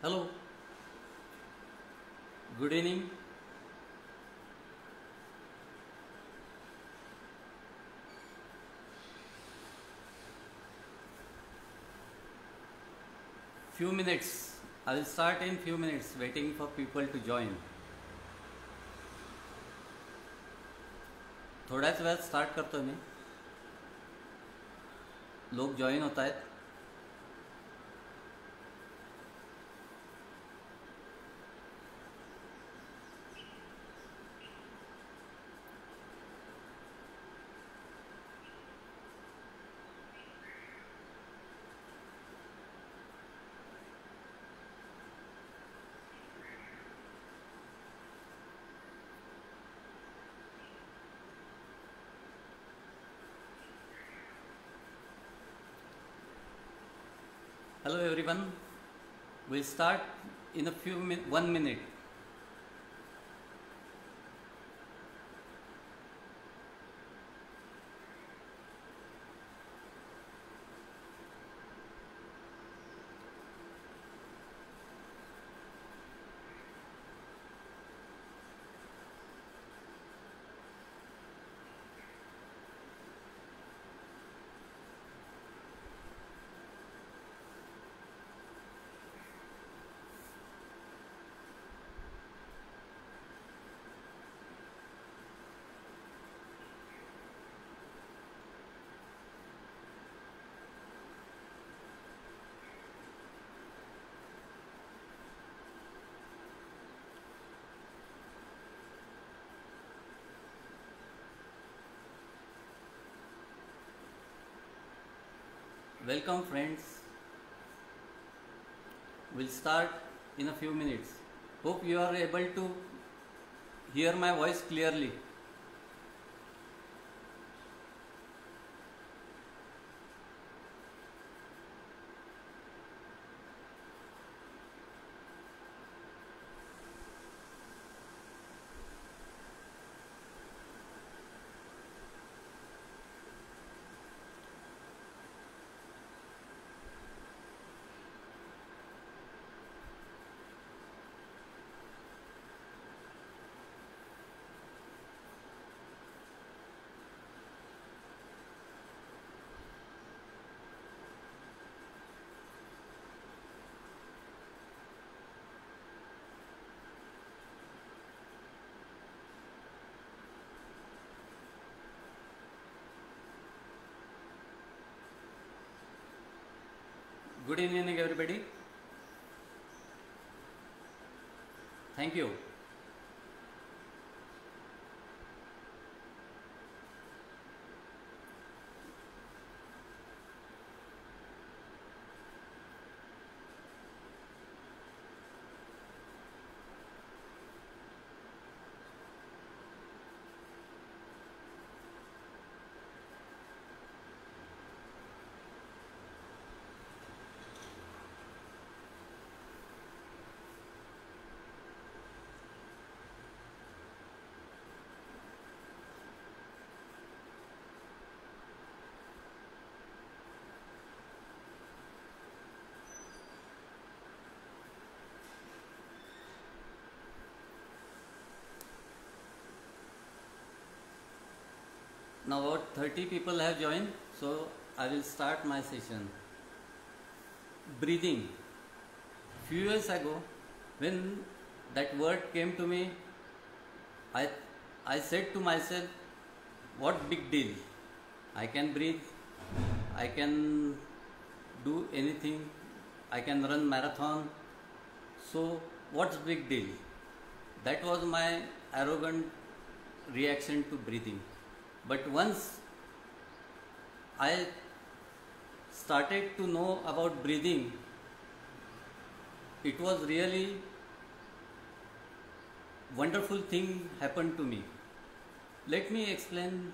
Hello, good evening. Few minutes. I will start in few minutes, waiting for people to join. थोड्याच वेळात start करतो मी. लोक join होत आहेत. Hello everyone. We'll start in a 1 minute. Welcome friends. We'll start in a few minutes. Hope you are able to hear my voice clearly. Good evening everybody. Thank you. Now about 30 people have joined, so I will start my session. Breathing. Few years ago, when that word came to me, I said to myself, what big deal? I can breathe, I can do anything, I can run marathon, so what's big deal? That was my arrogant reaction to breathing. But once I started to know about breathing, it was really wonderful thing happened to me. Let me explain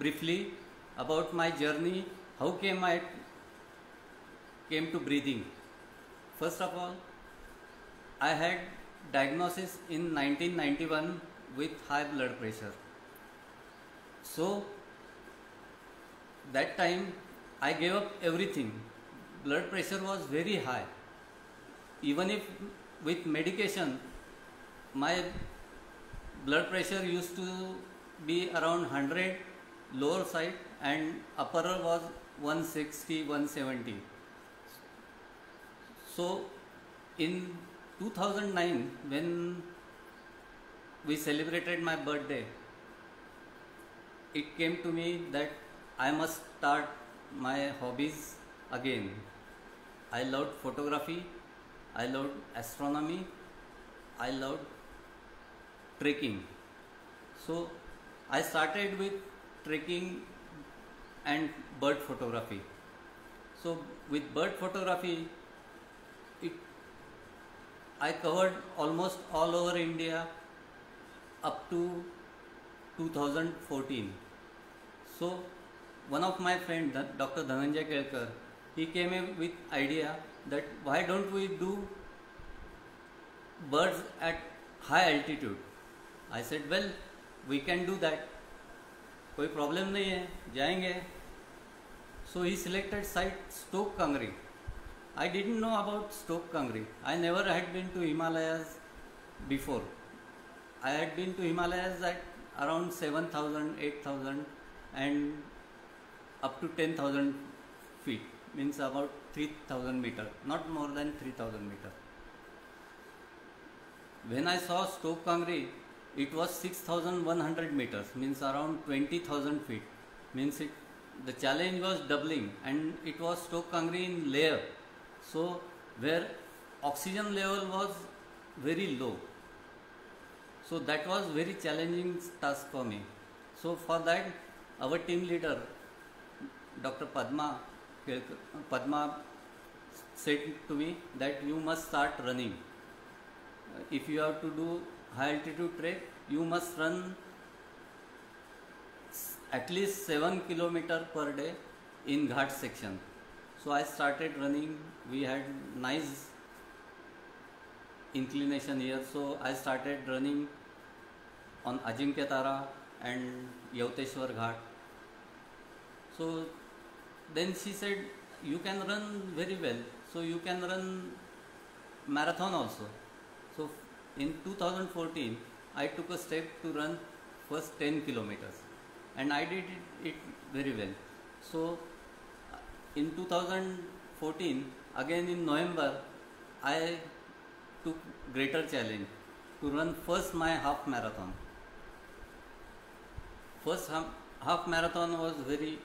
briefly about my journey, how I came to breathing. First of all, I had diagnosis in 1991 with high blood pressure. So that time I gave up everything. Blood pressure was very high. even if with medication, my blood pressure used to be around 100 lower side and upper was 160, 170. So in 2009, when we celebrated my birthday, it came to me that I must start my hobbies again. I loved photography, I loved astronomy, I loved trekking. So I started with trekking and bird photography. So with bird photography, I covered almost all over India up to 2014. So one of my friend, Dr. Dhananjay Kelkar, he came in with idea that why don't we do birds at high altitude. I said, well, we can do that. कोई problem नहीं है, जाएंगे. So he selected site Stoke Kangri. I didn't know about Stoke Kangri. I never had been to Himalayas before. I had been to Himalayas at around 7,000, 8,000 and up to 10,000 feet, means about 3,000 meters, not more than 3,000 meters. When I saw Stoke Kangri, it was 6,100 meters, means around 20,000 feet. Means the challenge was doubling, and it was Stoke Kangri in Leh, so where oxygen level was very low. So that was very challenging task for me. So for that, our team leader, Dr. Padma said to me that you must start running. If you have to do high altitude trek, you must run at least 7 kilometers per day in Ghat section. So I started running. We had nice inclination here, so I started running on Ajinkya Tara and Yauteshwar Ghat. So then she said, you can run very well, so you can run marathon also. So in 2014, I took a step to run first 10 kilometers and I did it very well. So in 2014, again in November, I took greater challenge to run first my half marathon. First half marathon was very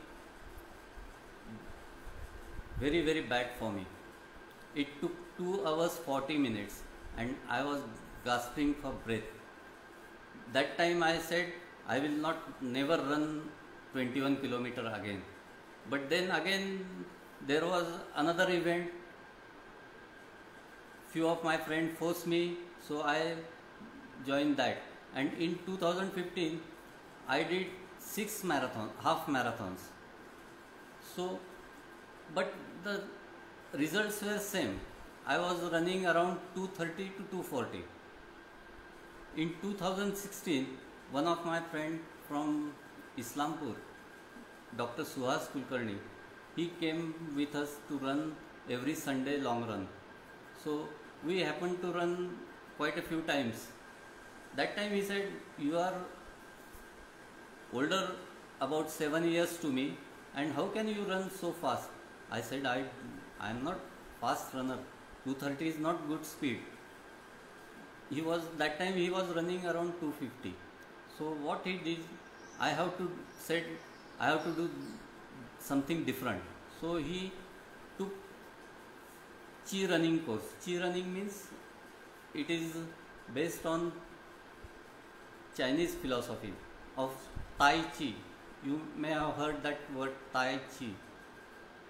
bad for me. It took 2 hours 40 minutes and I was gasping for breath. That time I said I will never run 21 kilometer again. But then again there was another event. Few of my friends forced me, so I joined that. And in 2015 I did 6 half marathons. So, but the results were same. I was running around 230 to 240. In 2016, one of my friends from Islampur, Dr. Suhas Kulkarni, he came with us to run every Sunday long run. So we happened to run quite a few times. That time he said, you are older about 7 years to me, and how can you run so fast? I said, I am not fast runner. 230 is not good speed. That time he was running around 250. So what he did, I have to do something different. So he took Chi running course. Chi running means it is based on Chinese philosophy of Tai Chi. You may have heard that word Tai Chi.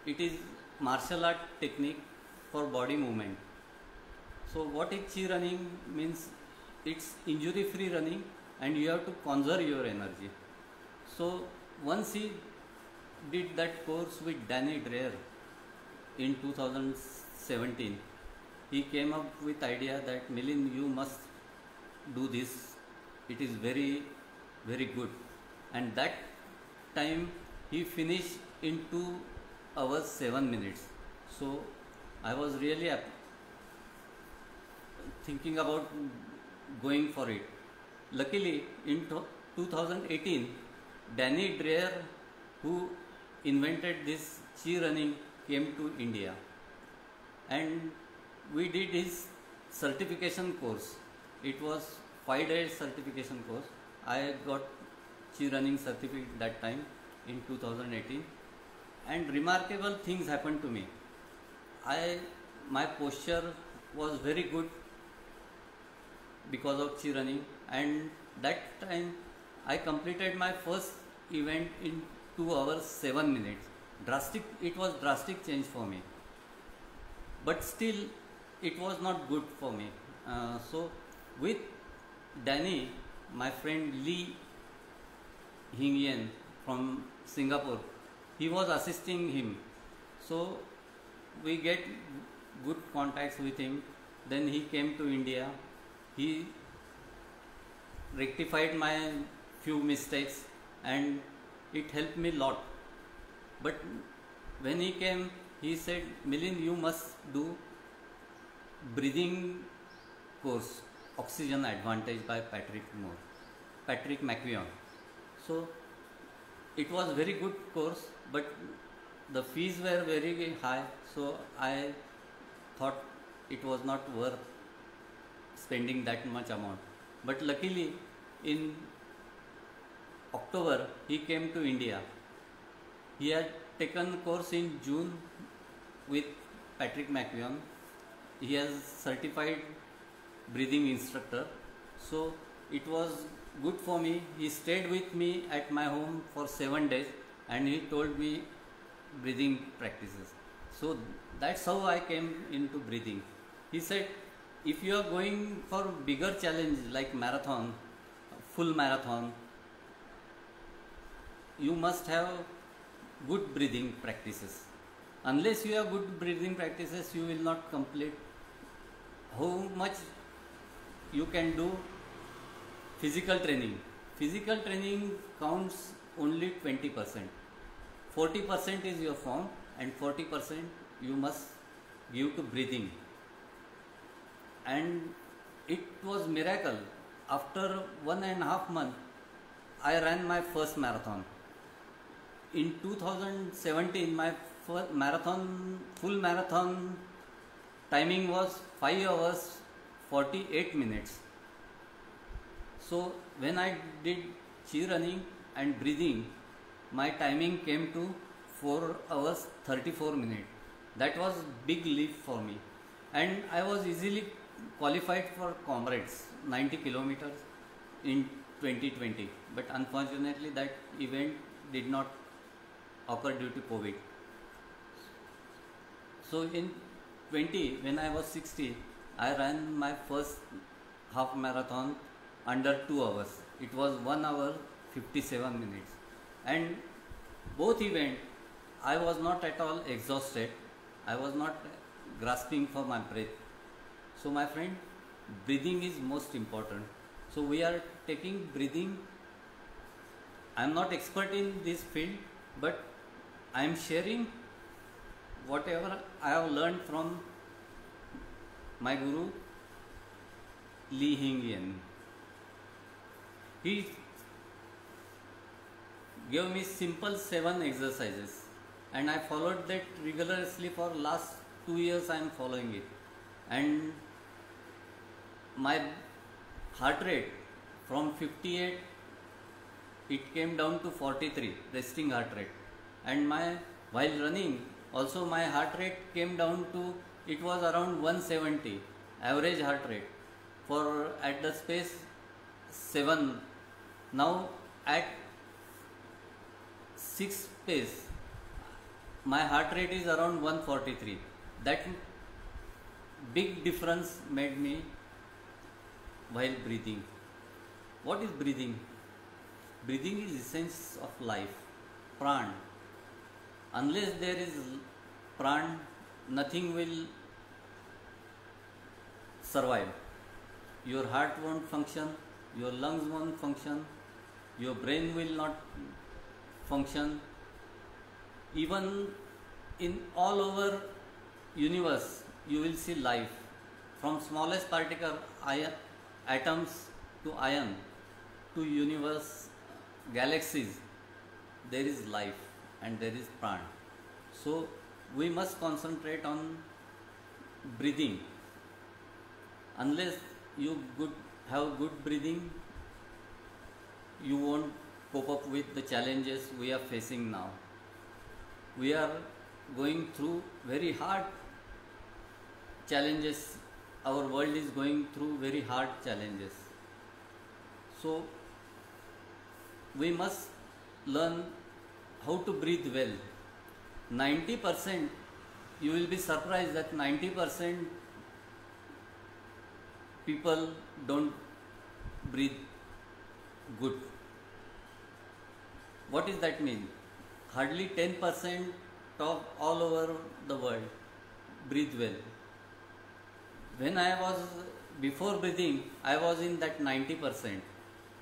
It is martial art technique for body movement. So what is Chi running means? It's injury free running and you have to conserve your energy. So once he did that course with Danny Dreyer in 2017, he came up with idea that Milind, you must do this. It is very, very good. And that time he finished in 2 hours 7 minutes. So I was really thinking about going for it. Luckily, in 2018, Danny Dreyer, who invented this chi running, came to India, and we did his certification course. It was 5-day certification course. I got chi running certificate that time in 2018, and remarkable things happened to me. My posture was very good because of chi running, and that time I completed my first event in 2 hours 7 minutes. It was drastic change for me, but still it was not good for me. So with Danny, my friend Lee Hing Yen from Singapore, he was assisting him. So we get good contacts with him. Then he came to India. He rectified my few mistakes and it helped me a lot. But when he came, he said, Milind, you must do breathing course, Oxygen Advantage by Patrick McKeown. So it was very good course, but the fees were very high, so I thought it was not worth spending that much amount. But luckily in October he came to India. He had taken course in June with Patrick McKeown. He is certified breathing instructor. So it was good for me. He stayed with me at my home for 7 days and he told me breathing practices. So that's how I came into breathing. He said, if you are going for bigger challenge like marathon, full marathon, you must have good breathing practices. Unless you have good breathing practices, you will not complete. How much you can do physical training? Physical training counts only 20%. 40% is your form and 40% you must give to breathing. And it was miracle. After 1.5 months, I ran my first marathon. In 2017, my first full marathon timing was 5 hours 48 minutes. So when I did chi running and breathing, my timing came to 4 hours 34 minutes. That was big leap for me, and I was easily qualified for Comrades 90 kilometers in 2020, but unfortunately that event did not occur due to COVID. So in 20, when I was 60, I ran my first half marathon under 2 hours. It was 1 hour 57 minutes, and both events I was not at all exhausted. I was not grasping for my breath. So my friend, breathing is most important. So we are taking breathing. I am not expert in this field, but I am sharing whatever I have learned from my guru Lee Hing Yen. He gave me simple 7 exercises and I followed that rigorously for last 2 years. I am following it, and my heart rate from 58 it came down to 43 resting heart rate, and while running also my heart rate came down to, it was around 170 average heart rate for at the space 7. Now at 6 pace my heart rate is around 143. That big difference made me while breathing. What is breathing? Breathing is essence of life, pran. Unless there is pran, nothing will survive. Your heart won't function, your lungs won't function, your brain will not function. Even in all over universe, you will see life. from smallest particle ion, atoms to ion to universe, galaxies, there is life and there is pran. So we must concentrate on breathing. Unless you have good breathing, you won't cope up with the challenges we are facing now. We are going through very hard challenges. Our world is going through very hard challenges. So we must learn how to breathe well. 90%, you will be surprised that 90% people don't breathe good. What does that mean? Hardly 10% of all over the world breathe well. When I was, before breathing, I was in that 90%.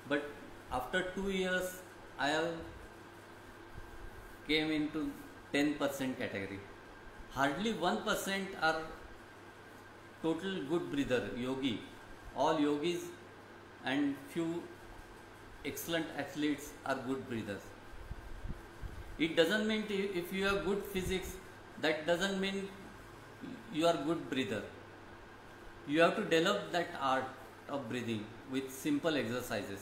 But after 2 years, I have came into 10% category. Hardly 1% are total good breather, yogi. All yogis and few excellent athletes are good breathers. It doesn't mean if you have good physics, that doesn't mean you are good breather. You have to develop that art of breathing with simple exercises.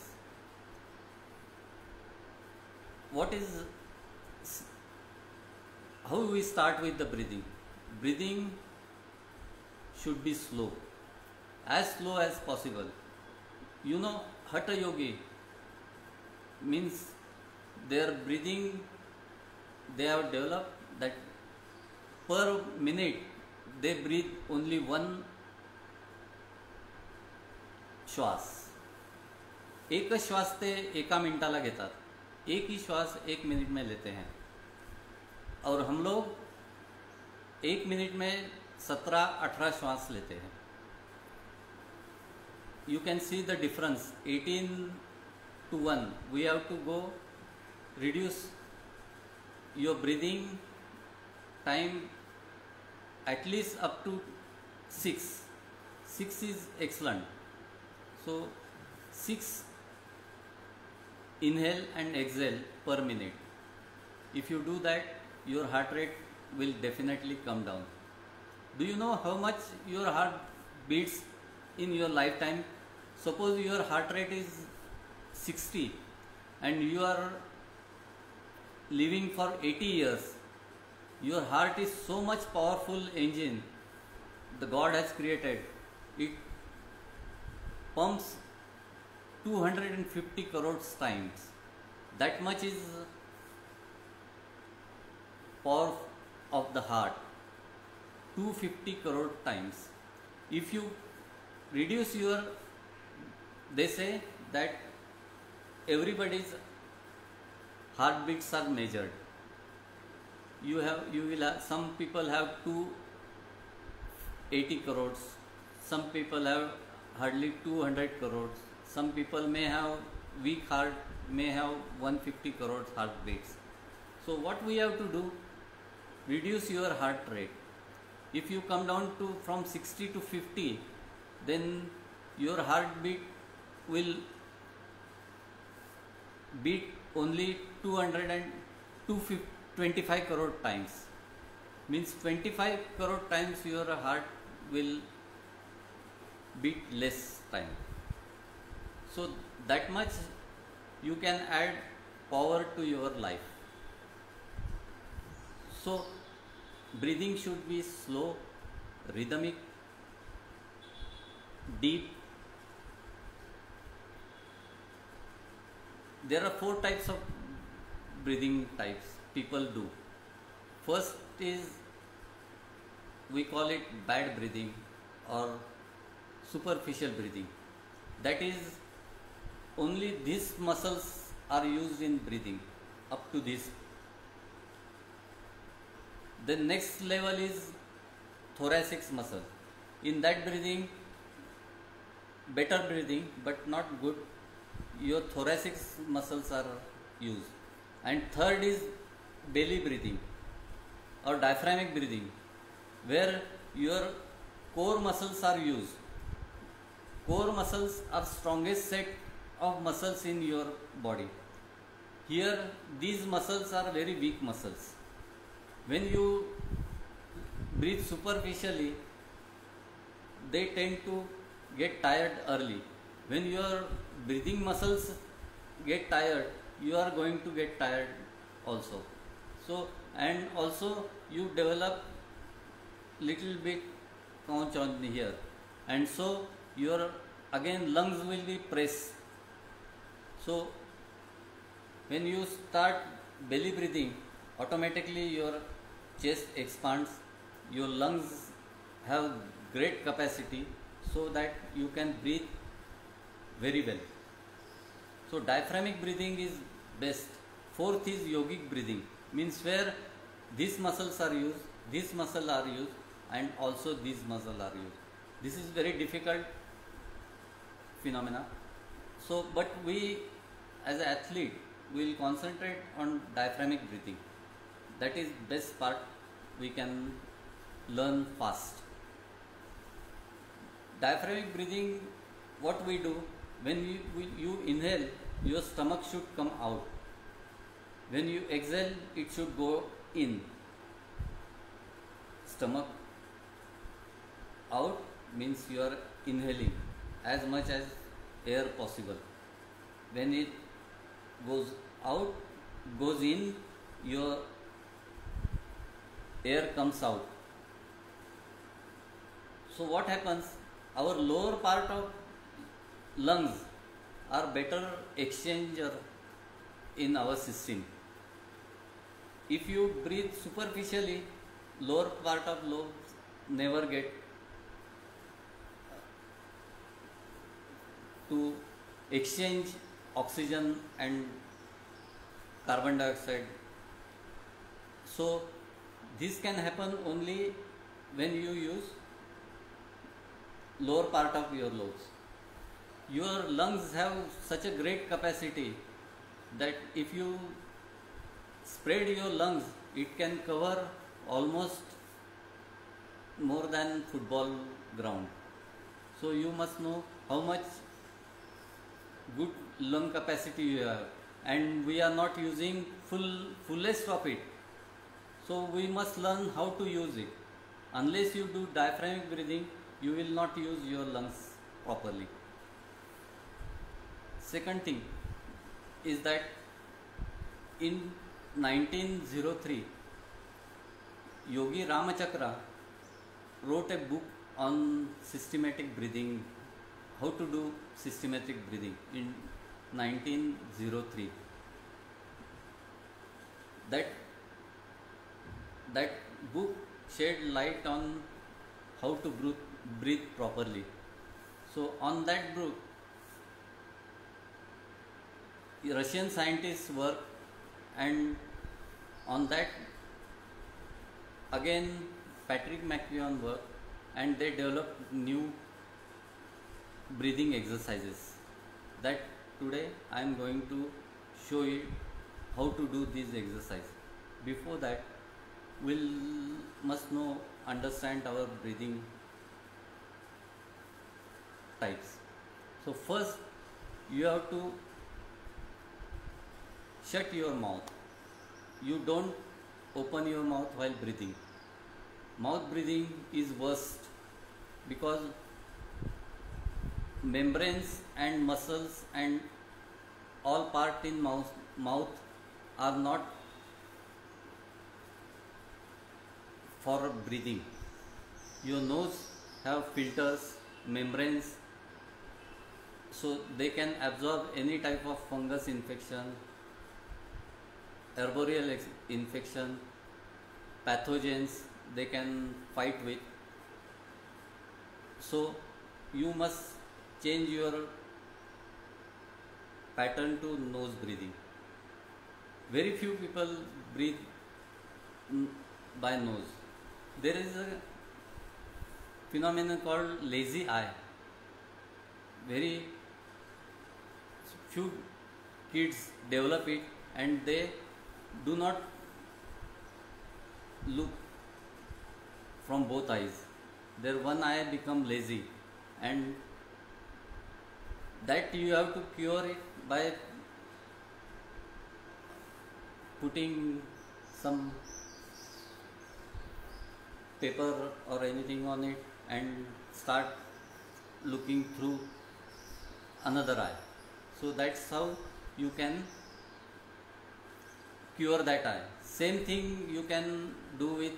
How we start with the breathing? Breathing should be slow, as slow as possible. You know, Hatha Yogi means their breathing, they have developed that per minute they breathe only one श्वास. एकच श्वास ते एका मिनिटाला घेतात. एक ही श्वास 1 minute में लेते हैं. और हम लोग 1 मिनट में 17-18 श्वास लेते हैं. You can see the difference. 18-1. We have to go reduce your breathing time at least up to 6. 6 is excellent. So 6 inhale and exhale per minute. If you do that, your heart rate will definitely come down. Do you know how much your heart beats in your lifetime? Suppose your heart rate is 60 and you are living for 80 years. Your heart is so much powerful engine the God has created. It pumps 250 crores times. That much is power of the heart. 250 crore times. If you reduce your, they say that everybody's heartbeats are measured. You will have, some people have 280 crores. Some people have hardly 200 crores. Some people may have weak heart, may have 150 crores heartbeats. So what we have to do? Reduce your heart rate. If you come down to from 60 to 50, then your heartbeat will beat only 25 crore times. Means 25 crore times your heart will beat less time. So that much you can add power to your life. So breathing should be slow, rhythmic, deep. There are 4 types of breathing types people do. First is, we call it bad breathing or superficial breathing. That is, only these muscles are used in breathing up to this. The next level is thoracic muscle. In that breathing, better breathing but not good, your thoracic muscles are used. And third is belly breathing or diaphragmatic breathing, where your core muscles are used. Core muscles are strongest set of muscles in your body. Here these muscles are very weak muscles. When you breathe superficially, they tend to get tired early. When your breathing muscles get tired, you are going to get tired also. So, and also you develop little bit conch on here, and so your again lungs will be pressed. So when you start belly breathing, automatically your chest expands, your lungs have great capacity, so that you can breathe very well. So diaphragmic breathing is best. Fourth is yogic breathing, means where these muscles are used, these muscles are used, and also these muscles are used. This is very difficult phenomena. So, but we as an athlete will concentrate on diaphragmic breathing. That is best part, we can learn fast. Diaphragmic breathing, what we do, when you inhale, your stomach should come out. When you exhale, it should go in. Stomach out means you are inhaling as much as air possible. When it goes out, goes in, your air comes out. So what happens? Our lower part of lungs are better exchanger in our system. If you breathe superficially, lower part of lungs never get to exchange oxygen and carbon dioxide. So this can happen only when you use lower part of your lungs. Your lungs have such a great capacity that if you spread your lungs, it can cover almost more than football ground. So you must know how much good lung capacity you have, and we are not using fullest of it. So we must learn how to use it. Unless you do diaphragmatic breathing, you will not use your lungs properly. Second thing is that in 1903, Yogi Ramachakra wrote a book on systematic breathing, how to do systematic breathing in 1903. That book shed light on how to breathe properly. So on that book, Russian scientists work, and on that again Patrick McKeown work, and they developed new breathing exercises that today I am going to show you how to do these exercises. Before that, we'll must understand our breathing types. So first you have to shut your mouth. You don't open your mouth while breathing. Mouth breathing is worst because membranes and muscles and all part in mouth are not for breathing. Your nose have filters, membranes, so they can absorb any type of fungus infection, arboreal infection, pathogens they can fight with. So you must change your pattern to nose breathing. Very few people breathe by nose. There is a phenomenon called lazy eye. Very few kids develop it, and they do not look from both eyes. their one eye become lazy, and that you have to cure it by putting some paper or anything on it and start looking through another eye. So that's how you can cure that eye. Same thing you can do with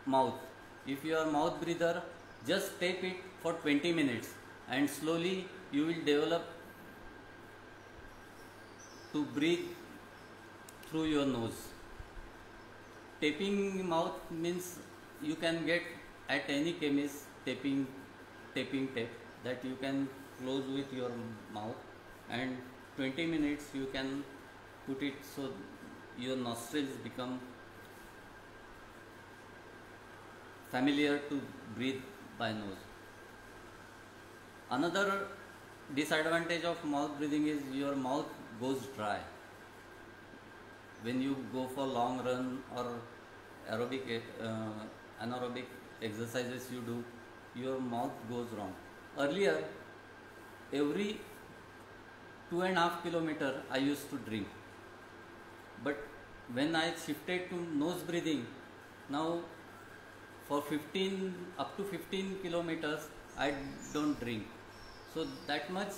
mouth. If you are mouth breather, just tape it for 20 minutes and slowly you will develop to breathe through your nose. Taping mouth means you can get at any chemist taping tape that you can close with your mouth, and 20 minutes you can put it so your nostrils become familiar to breathe by nose. Another disadvantage of mouth breathing is your mouth goes dry. When you go for long run or anaerobic exercises you do, your mouth goes wrong. Earlier, every 2.5 kilometers I used to drink, but when I shifted to nose breathing, now for 15 up to 15 kilometers I don't drink. So that much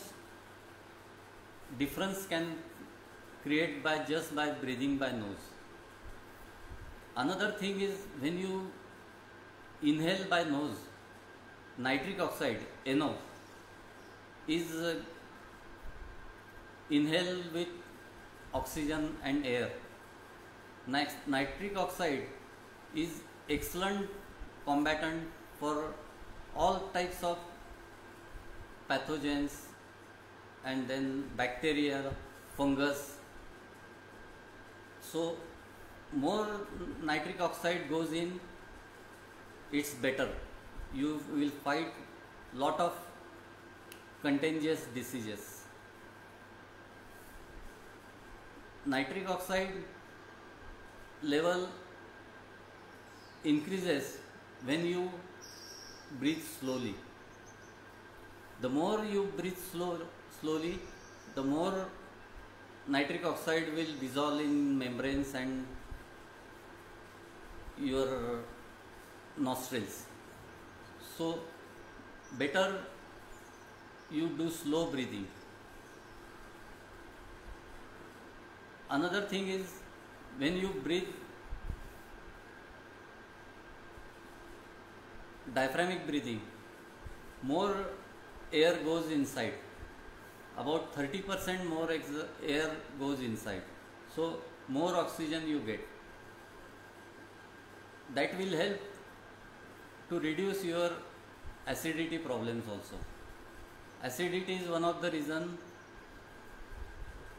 difference can create by just by breathing by nose. Another thing is when you inhale by nose, nitric oxide NO is inhale with oxygen and air. Nitric oxide is excellent combatant for all types of pathogens and then bacteria, fungus. So more nitric oxide goes in, it's better. You will fight lot of contagious diseases. Nitric oxide level increases when you breathe slowly. The more you breathe slowly, the more nitric oxide will dissolve in membranes and your nostrils. So better you do slow breathing. Another thing is when you breathe diaphragmatic breathing, more air goes inside. About 30% more air goes inside. So more oxygen you get. That will help to reduce your acidity problems also. Acidity is one of the reasons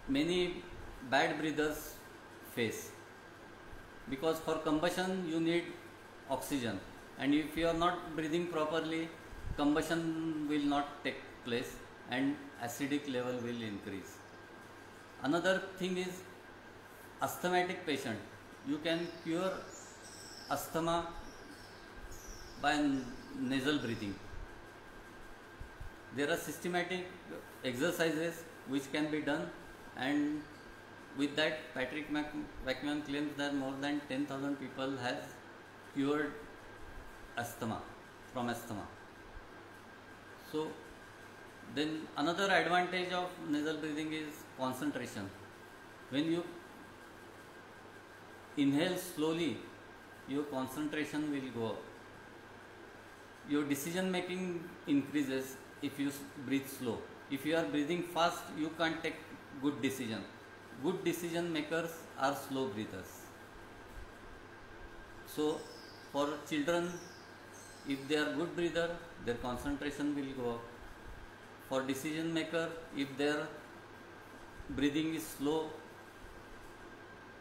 many bad breathers face, because for combustion you need oxygen, and if you are not breathing properly, combustion will not take place and acidic level will increase. Another thing is asthmatic patient. You can cure asthma by nasal breathing. There are systematic exercises which can be done, and with that Patrick McKeown claims that more than 10,000 people has cured from asthma. So then another advantage of nasal breathing is concentration. When you inhale slowly, your concentration will go up. Your decision making increases if you breathe slow. If you are breathing fast, you can't take good decision. Good decision makers are slow breathers. So for children, if they are good breather, their concentration will go up. For decision maker, if their breathing is slow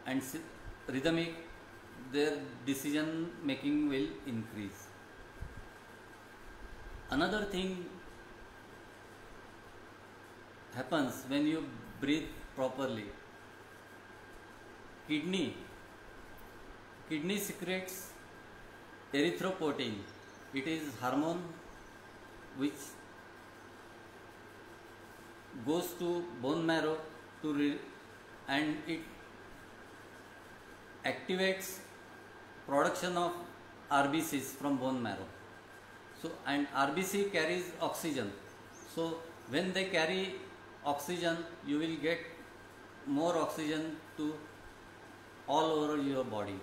and rhythmic, their decision making will increase. Another thing happens when you breathe properly. Kidney secretes erythropoietin, It is hormone which goes to bone marrow and it activates production of RBCs from bone marrow. So, and RBC carries oxygen. So when they carry oxygen, you will get more oxygen to all over your body.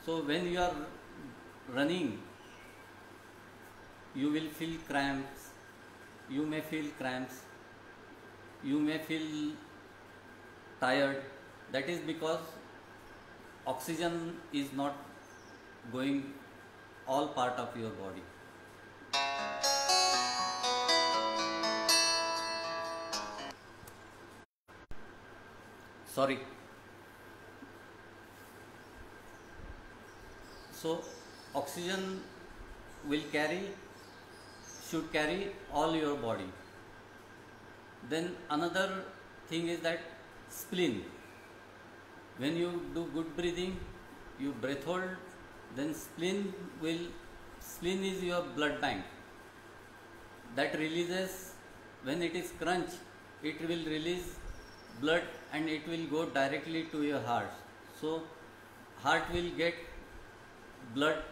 So when you are running, you will feel cramps, you may feel cramps, you may feel tired. That is because oxygen is not going all part of your body. Sorry. So oxygen should carry all your body. Then another thing is that spleen. When you do good breathing, you breath hold, then spleen is your blood bank. That releases, when it is crunch, it will release blood and it will go directly to your heart. So heart will get blood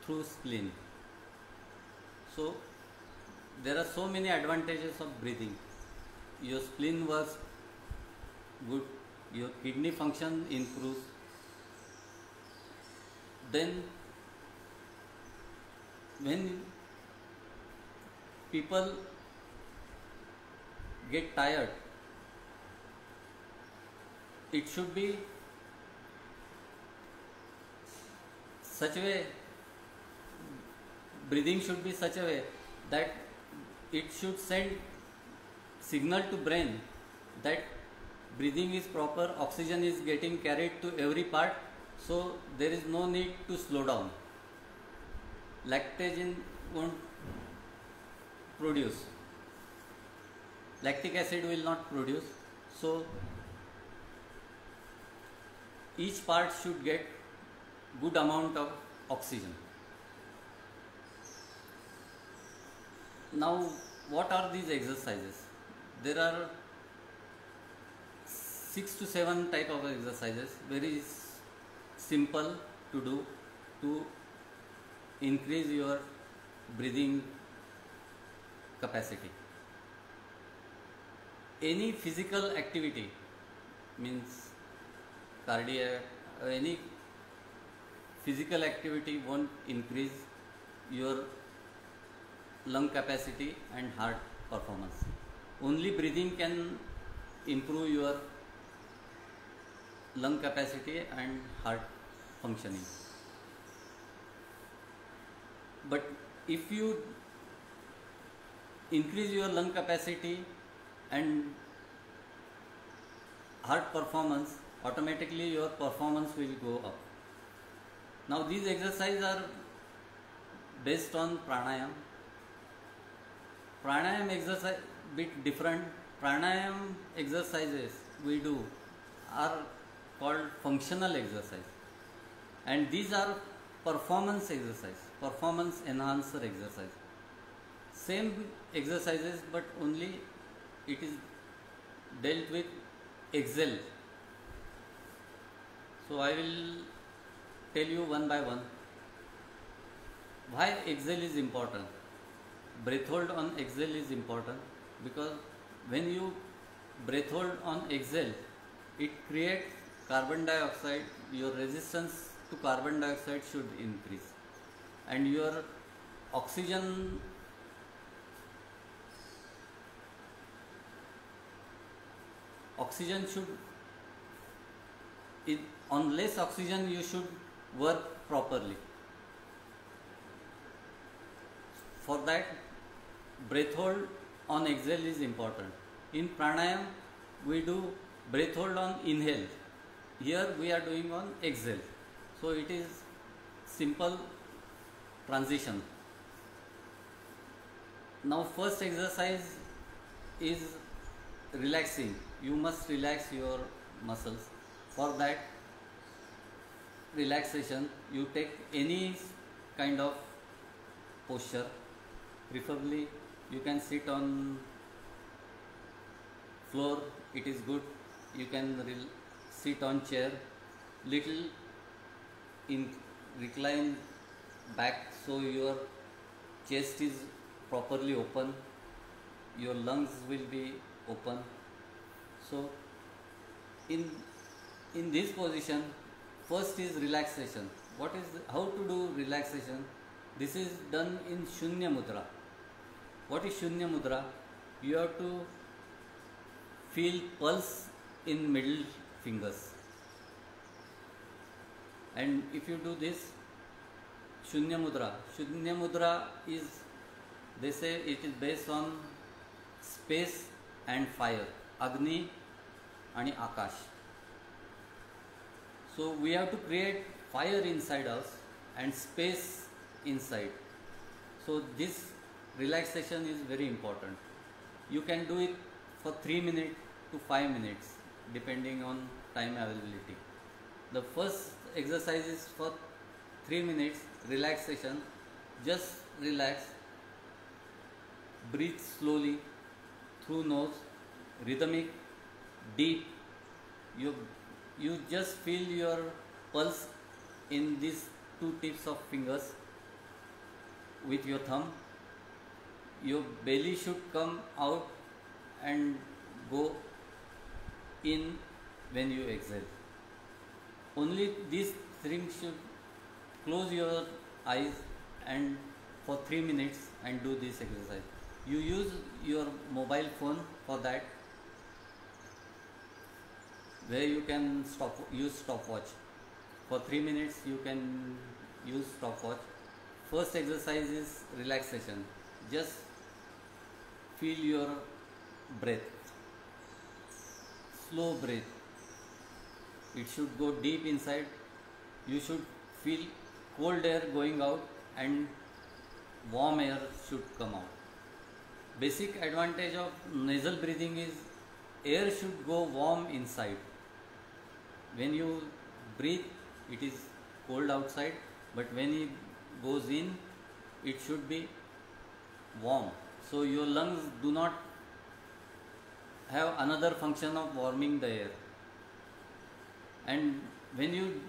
through spleen. So there are so many advantages of breathing. Your spleen works good, your kidney function improves. Then when people get tired, it should be such a way, breathing should be such a way that it should send signal to brain that breathing is proper, oxygen is getting carried to every part, so there is no need to slow down. Lactogen won't produce, lactic acid will not produce, so each part should get good amount of oxygen. Now, what are these exercises? There are 6 to 7 type of exercises, very simple to do to increase your breathing capacity. Any physical activity, means cardiac, any physical activity won't increase your lung capacity and heart performance. Only breathing can improve your lung capacity and heart functioning. But if you increase your lung capacity and heart performance, automatically your performance will go up. Now these exercises are based on pranayam. Pranayam exercise bit different. Pranayam exercises we do are called functional exercise, and these are performance exercise, performance enhancer exercise. Same exercises, but only it is dealt with exhale. So I will tell you one by one why exhale is important. Breath hold on exhale is important because when you breath hold on exhale, it creates carbon dioxide. Your resistance to carbon dioxide should increase, and your oxygen should, on less oxygen you should work properly. For that, breath hold on exhale is important. In pranayam, we do breath hold on inhale. Here we are doing on exhale. So it is simple transition. Now first exercise is relaxing. You must relax your muscles. For that relaxation, you take any kind of posture. Preferably you can sit on floor, it is good. You can sit on chair, little in recline back, so your chest is properly open, your lungs will be open. So in this position, first is relaxation. How to do relaxation? This is done in Shunya Mudra. What is Shunya Mudra? You have to feel pulse in middle fingers, and if you do this Shunya Mudra is, they say it is based on space and fire, Agni and Akash. So we have to create fire inside us and space inside. So this relaxation is very important. You can do it for 3 minutes to 5 minutes depending on time availability. The first exercise is for 3 minutes relaxation. Just relax, breathe slowly through nose, rhythmic, deep. You just feel your pulse in these two tips of fingers with your thumb. Your belly should come out and go in when you exhale. Only these things should. Close your eyes and for 3 minutes and do this exercise. You use your mobile phone for that, where you can use stopwatch. For 3 minutes you can use stopwatch. First exercise is relaxation. Just feel your breath. Slow breath. It should go deep inside. You should feel cold air going out and warm air should come out. Basic advantage of nasal breathing is air should go warm inside. When you breathe, it is cold outside, but when it goes in, it should be warm. So your lungs do not have another function of warming the air. And when you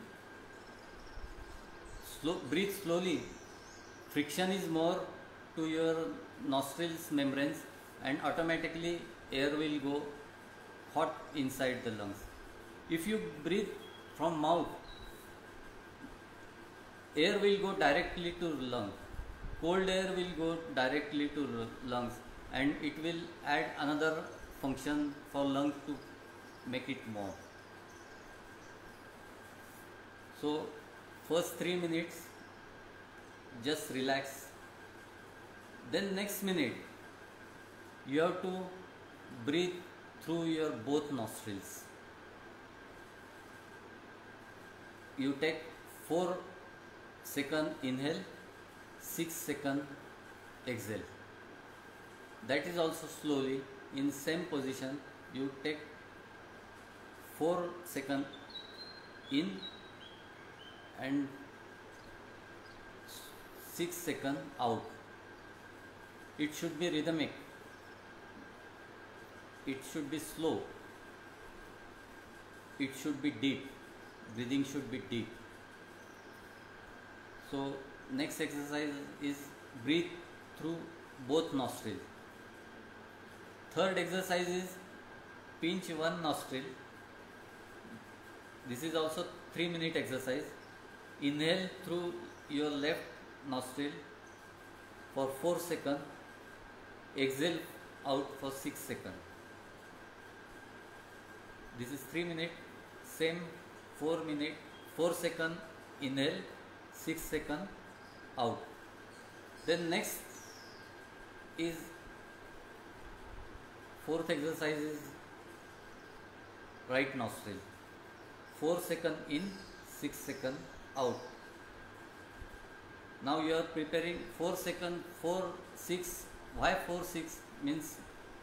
breathe slowly, friction is more to your nostrils membranes and automatically air will go hot inside the lungs. If you breathe from mouth, air will go directly to lung. Cold air will go directly to lungs and it will add another function for lungs to make it warm. So first 3 minutes just relax. Then next minute you have to breathe through your both nostrils. You take 4 second inhale, 6 second exhale. That is also slowly in same position. You take 4 second in and 6 second out. It should be rhythmic. It should be slow. It should be deep. Breathing should be deep. So next exercise is breathe through both nostrils. Third exercise is pinch one nostril. This is also 3 minute exercise. Inhale through your left nostril for 4 seconds. Exhale out for 6 seconds. This is 3 minute. Same 4 minute. 4 second inhale, 6 second out. Then next is fourth exercise is right nostril. 4 second in, 6 second out. Now you are preparing 4 second, 4, 6. Why 4, 6? Means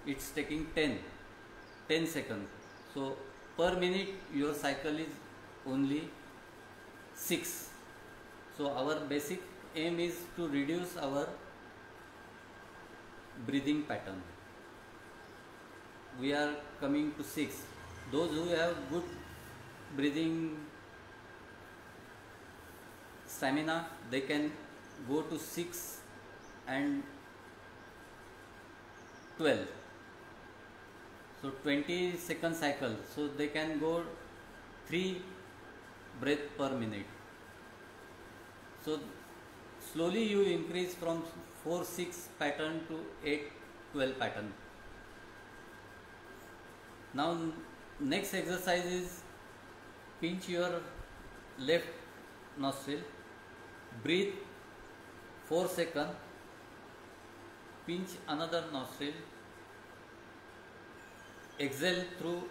it's taking 10 seconds. So per minute your cycle is only 6. So our basic aim is to reduce our breathing pattern. We are coming to 6. Those who have good breathing stamina, they can go to 6 and 12. So 20-second cycle. So they can go 3 breath per minute. So slowly you increase from 4-6 pattern to 8-12 pattern. Now next exercise is pinch your left nostril, breathe 4 seconds, pinch another nostril, exhale through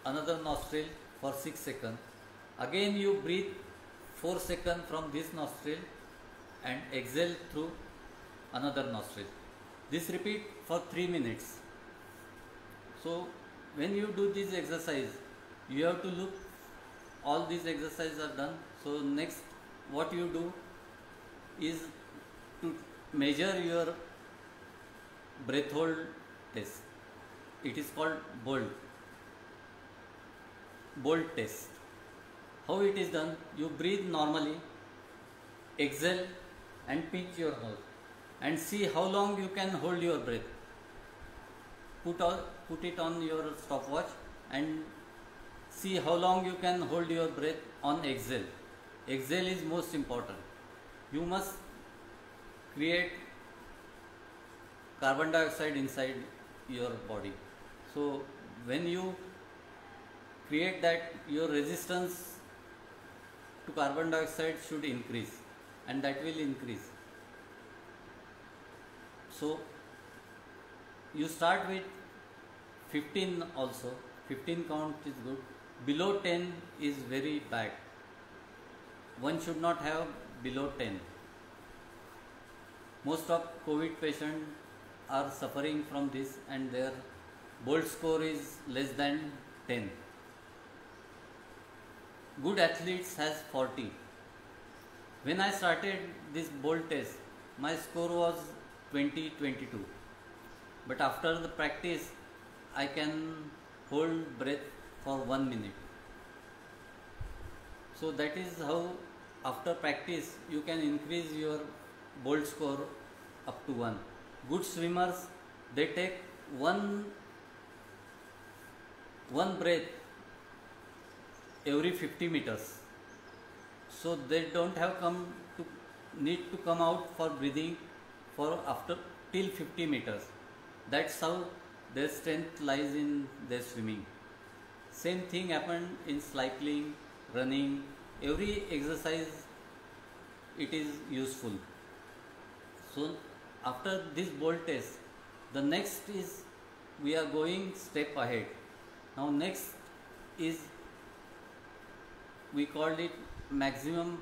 another nostril for 6 seconds. Again you breathe 4 seconds from this nostril and exhale through another nostril. This repeat for 3 minutes. So when you do this exercise, you have to look all these exercises are done. So next what you do is to measure your breath hold test. It is called Bolt test. How it is done? You breathe normally, exhale and pinch your nose and see how long you can hold your breath. Put it on your stopwatch and see how long you can hold your breath on exhale. Exhale is most important. You must create carbon dioxide inside your body. So when you create that, your resistance to carbon dioxide should increase, and that will increase. So you start with 15 also. 15 count is good. Below 10 is very bad. One should not have below 10. Most of COVID patients are suffering from this and their Bolt score is less than 10. Good athletes has 40. When I started this Bolt test, my score was 20-22. But after the practice, I can hold breath for 1 minute. So that is how after practice you can increase your Bolt score up to 1. Good swimmers, they take one breath every 50 meters. So they don't have need to come out for breathing for after till 50 meters. That's how their strength lies in their swimming. Same thing happened in cycling, running. Every exercise it is useful. So after this Bolt test, the next is we are going step ahead. Now next is, we called it maximum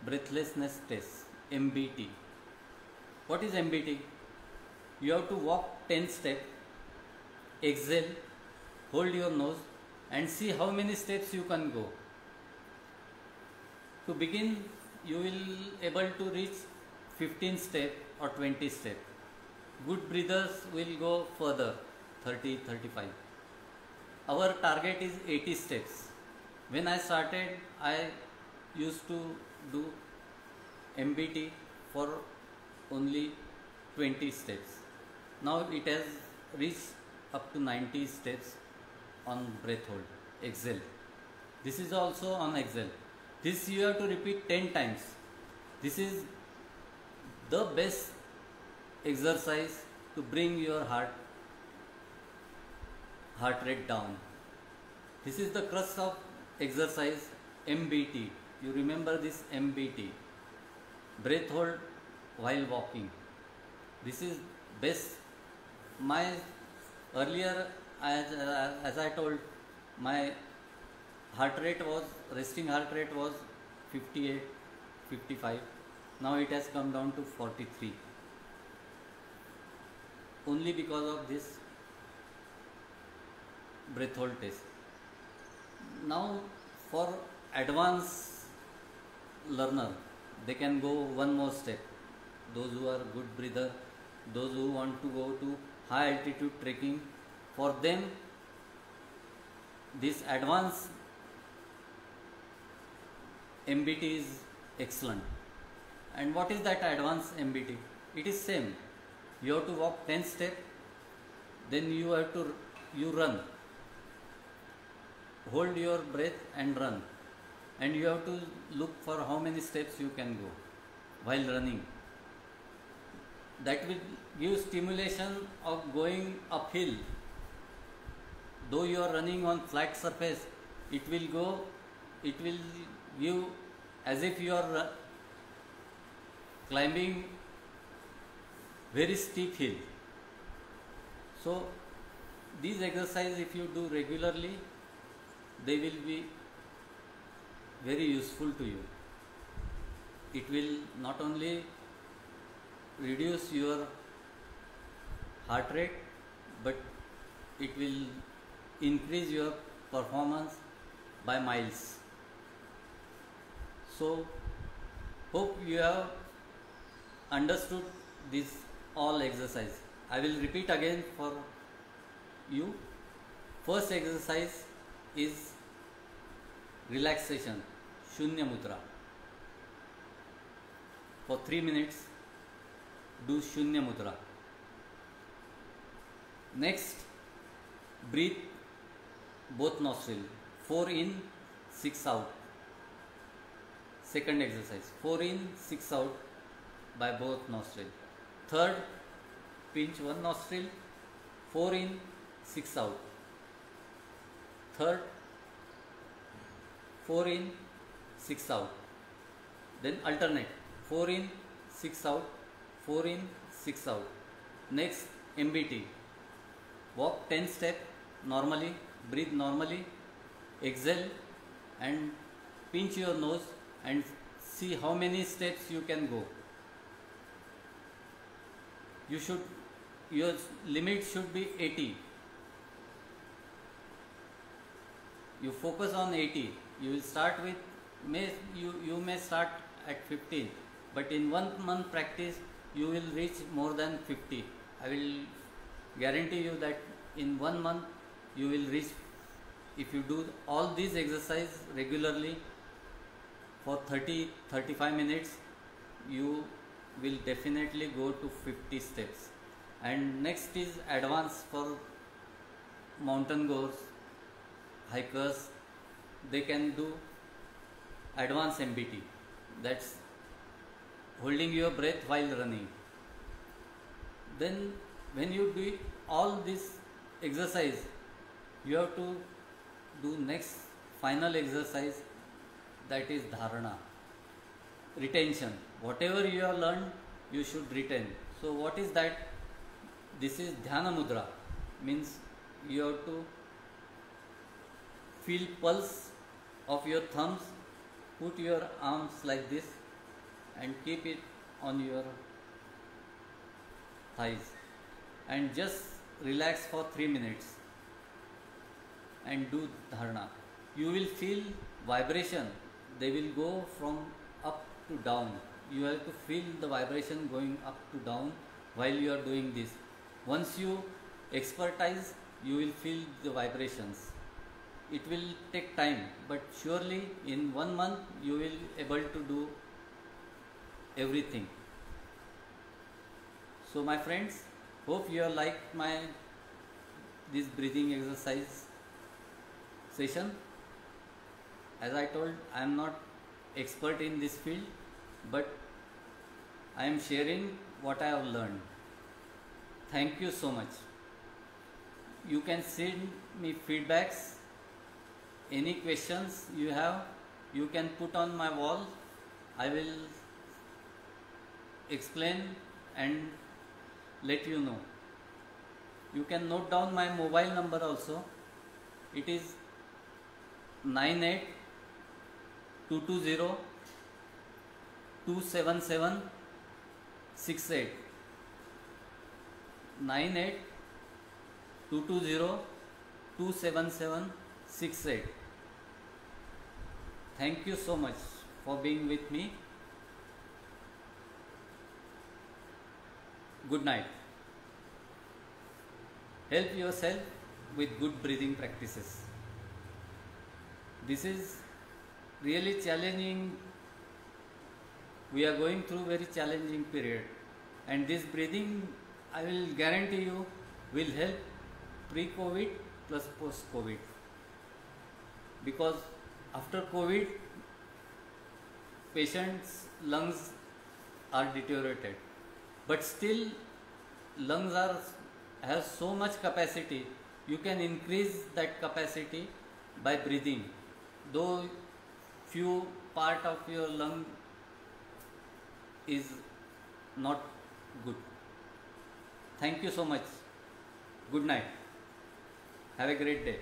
breathlessness test, MBT. What is MBT? You have to walk 10 steps, exhale, hold your nose and see how many steps you can go. To begin, you will able to reach 15 steps or 20 steps. Good breathers will go further, 30, 35. Our target is 80 steps. When I started, I used to do MBT for only 20 steps. Now it has reached up to 90 steps on breath hold, exhale. This is also on exhale. This you have to repeat 10 times. This is the best exercise to bring your heart rate down. This is the crux of exercise, MBT. You remember this MBT, breath hold while walking. This is best. My earlier, as I told, my resting heart rate was 58, 55. Now it has come down to 43. Only because of this breath hold test. Now for advanced learner, they can go one more step. Those who are good breather, those who want to go to high altitude trekking, for them this advanced MBT is excellent. And what is that advanced MBT? It is same. You have to walk 10 steps, then you run. Hold your breath and run. And you have to look for how many steps you can go while running. That will give stimulation of going uphill. Though you are running on flat surface, it will give as if you are climbing very steep hill. So these exercises, if you do regularly, they will be very useful to you. It will not only reduce your heart rate, but it will increase your performance by miles. So hope you have understood this all exercise. I will repeat again for you. First exercise is relaxation, Shunya Mudra. For 3 minutes, do Shunya Mudra. Next, breathe both nostrils, 4 in, 6 out. Second exercise, 4 in, 6 out by both nostrils. Third, pinch one nostril, 4 in, 6 out. Third, 4 in, 6 out. Then alternate, 4 in, 6 out, 4 in, 6 out. Next, MBT. Walk 10 steps normally, breathe normally, exhale and pinch your nose and see how many steps you can go. Your limit should be 80. You focus on 80. You will start with, you may start at 15, but in 1 month practice you will reach more than 50. I will guarantee you that in 1 month you will reach, if you do all these exercises regularly for 30-35 minutes, you will definitely go to 50 steps. And next is advanced for mountain goers, hikers. They can do advanced MBT, that's holding your breath while running. Then when you do all this exercise, you have to do next final exercise, that is dharana, retention. Whatever you have learned, you should retain. So what is that? This is dhyana mudra, means you have to feel pulse of your thumbs, put your arms like this and keep it on your thighs and just relax for 3 minutes and do dharana. You will feel vibration. They will go from up to down. You have to feel the vibration going up to down while you are doing this. Once you expertise, you will feel the vibrations. It will take time, but surely in 1 month you will able to do everything. So my friends, hope you have liked this breathing exercise session. As I told, I am not expert in this field, but I am sharing what I have learned. Thank you so much. You can send me feedbacks. Any questions you have, you can put on my wall. I will explain and let you know. You can note down my mobile number also. It is 9822027768. 9822027768. Thank you so much for being with me. Good night. Help yourself with good breathing practices. This is really challenging. We are going through very challenging period, and this breathing, I will guarantee you, will help pre-COVID plus post-COVID, because after COVID patients' lungs are deteriorated, but still lungs have so much capacity. You can increase that capacity by breathing, though few part of your lung is not good. Thank you so much. Good night. Have a great day.